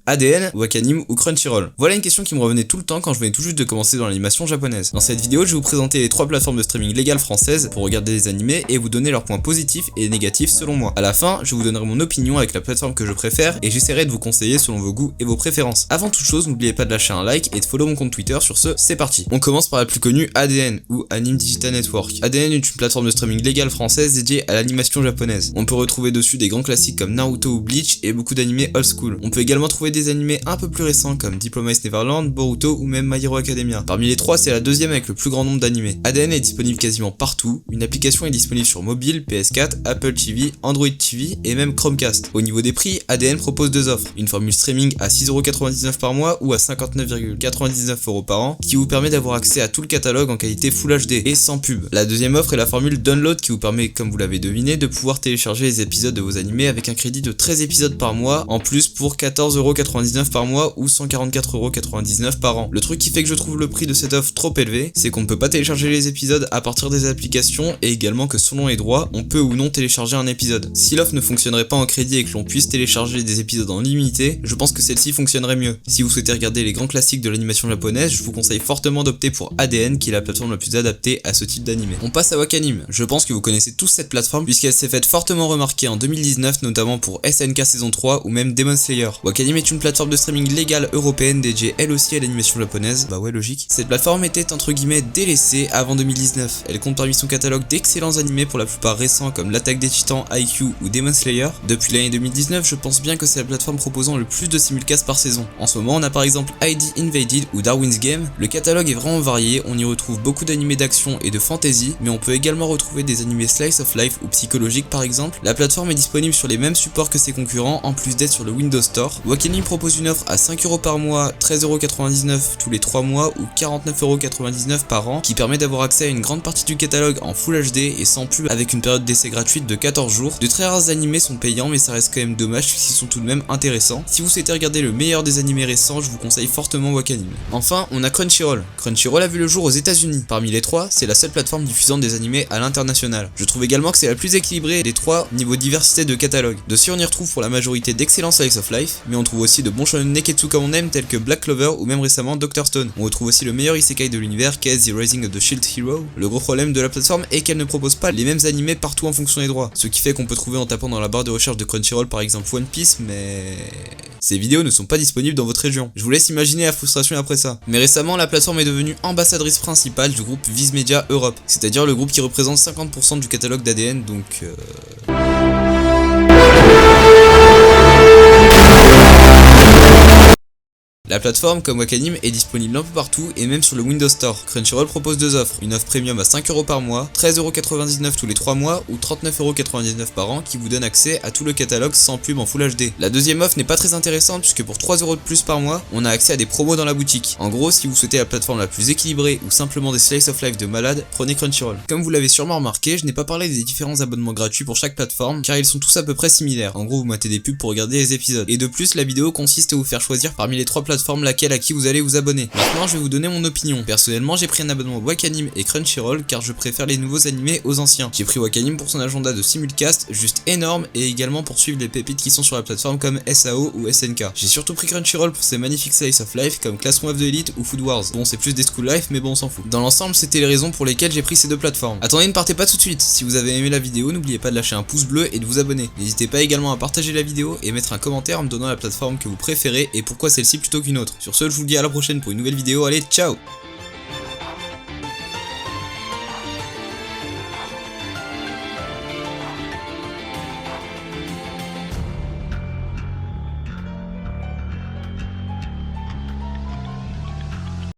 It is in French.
ADN, Wakanim ou Crunchyroll? Voilà une question qui me revenait tout le temps quand je venais tout juste de commencer dans l'animation japonaise. Dans cette vidéo, je vais vous présenter les 3 plateformes de streaming légales françaises pour regarder des animés et vous donner leurs points positifs et négatifs selon moi. À la fin, je vous donnerai mon opinion avec la plateforme que je préfère et j'essaierai de vous conseiller selon vos goûts et vos préférences. Avant toute chose, n'oubliez pas de lâcher un like et de follow mon compte Twitter. Sur ce, c'est parti. On commence par la plus connue, ADN ou Anime Digital Network. ADN est une plateforme de streaming légale française dédiée à l'animation japonaise. On peut retrouver dessus des grands classiques comme Naruto ou Bleach et beaucoup d'animés old school. On peut également trouver des animés un peu plus récents comme Diplomacy Neverland, Boruto ou même My Hero Academia. Parmi les 3, c'est la deuxième avec le plus grand nombre d'animés. ADN est disponible quasiment partout. Une application est disponible sur mobile, PS4, Apple TV, Android TV et même Chromecast. Au niveau des prix, ADN propose 2 offres. Une formule streaming à 6,99€ par mois ou à 59,99€ par an qui vous permet d'avoir accès à tout le catalogue en qualité Full HD et sans pub. La deuxième offre est la formule Download qui vous permet, comme vous l'avez deviné, de pouvoir télécharger les épisodes de vos animés avec un crédit de 13 épisodes par mois en plus pour 14,99€ par mois ou 144,99€ par an. Le truc qui fait que je trouve le prix de cette offre trop élevé, c'est qu'on ne peut pas télécharger les épisodes à partir des applications et également que selon les droits, on peut ou non télécharger un épisode. Si l'offre ne fonctionnerait pas en crédit et que l'on puisse télécharger des épisodes en limité, je pense que celle-ci fonctionnerait mieux. Si vous souhaitez regarder les grands classiques de l'animation japonaise, je vous conseille fortement d'opter pour ADN qui est la plateforme la plus adaptée à ce type d'animé. On passe à Wakanim. Je pense que vous connaissez tous cette plateforme puisqu'elle s'est faite fortement remarquer en 2019 notamment pour SNK saison 3 ou même Demon Slayer. Wakanim est une plateforme de streaming légale européenne dédiée elle aussi à l'animation japonaise, bah ouais logique. Cette plateforme était entre guillemets délaissée avant 2019. Elle compte parmi son catalogue d'excellents animés pour la plupart récents comme L'Attaque des Titans, Haikyuu ou Demon Slayer. Depuis l'année 2019, je pense bien que c'est la plateforme proposant le plus de simulcasts par saison. En ce moment, on a par exemple ID Invaded ou Darwin's Game. Le catalogue est vraiment varié, on y retrouve beaucoup d'animés d'action et de fantasy, mais on peut également retrouver des animés slice of life ou psychologiques par exemple. La plateforme est disponible sur les mêmes supports que ses concurrents, en plus d'être sur le Windows Store. Wakanim propose une offre à 5€ par mois, 13,99€ tous les 3 mois ou 49,99€ par an, qui permet d'avoir accès à une grande partie du catalogue en Full HD et sans pub avec une période d'essai gratuite de 14 jours. De très rares animés sont payants, mais ça reste quand même dommage puisqu'ils sont tout de même intéressants. Si vous souhaitez regarder le meilleur des animés récents, je vous conseille fortement Wakanim. Enfin, on a Crunchyroll. Crunchyroll a vu le jour aux États-Unis. Parmi les 3, c'est la seule plateforme diffusant des animés à l'international. Je trouve également que c'est la plus équilibrée des 3 niveau diversité de catalogue. Dessus, on y retrouve pour la majorité d'excellents slice of life, mais on trouve aussi de bons shonen neketsu comme on aime tels que Black Clover ou même récemment Dr. Stone. On retrouve aussi le meilleur isekai de l'univers qu'est The Rising of the Shield Hero. Le gros problème de la plateforme est qu'elle ne propose pas les mêmes animés partout en fonction des droits, ce qui fait qu'on peut trouver en tapant dans la barre de recherche de Crunchyroll par exemple One Piece, mais ces vidéos ne sont pas disponibles dans votre région. Je vous laisse imaginer la frustration après ça. Mais récemment, la plateforme est devenue ambassadrice principale du groupe Viz Media Europe, c'est-à-dire le groupe qui représente 50% du catalogue d'ADN, donc La plateforme, comme Wakanim, est disponible un peu partout et même sur le Windows Store. Crunchyroll propose 2 offres, une offre premium à 5€ par mois, 13,99€ tous les 3 mois ou 39,99€ par an qui vous donne accès à tout le catalogue sans pub en Full HD. La deuxième offre n'est pas très intéressante puisque pour 3€ de plus par mois, on a accès à des promos dans la boutique. En gros, si vous souhaitez la plateforme la plus équilibrée ou simplement des slice of life de malade, prenez Crunchyroll. Comme vous l'avez sûrement remarqué, je n'ai pas parlé des différents abonnements gratuits pour chaque plateforme car ils sont tous à peu près similaires. En gros, vous matez des pubs pour regarder les épisodes. Et de plus, la vidéo consiste à vous faire choisir parmi les 3 plateformes laquelle à qui vous allez vous abonner. Maintenant je vais vous donner mon opinion. Personnellement j'ai pris un abonnement Wakanim et Crunchyroll car je préfère les nouveaux animés aux anciens. J'ai pris Wakanim pour son agenda de simulcast juste énorme et également pour suivre les pépites qui sont sur la plateforme comme SAO ou SNK. J'ai surtout pris Crunchyroll pour ses magnifiques slice of life comme Classroom of the Elite ou Food Wars. Bon c'est plus des school life mais bon on s'en fout. Dans l'ensemble c'était les raisons pour lesquelles j'ai pris ces 2 plateformes. Attendez, ne partez pas tout de suite. Si vous avez aimé la vidéo, n'oubliez pas de lâcher un pouce bleu et de vous abonner. N'hésitez pas également à partager la vidéo et mettre un commentaire en me donnant la plateforme que vous préférez et pourquoi celle-ci plutôt qu'une autre. Sur ce, je vous dis à la prochaine pour une nouvelle vidéo, allez ciao!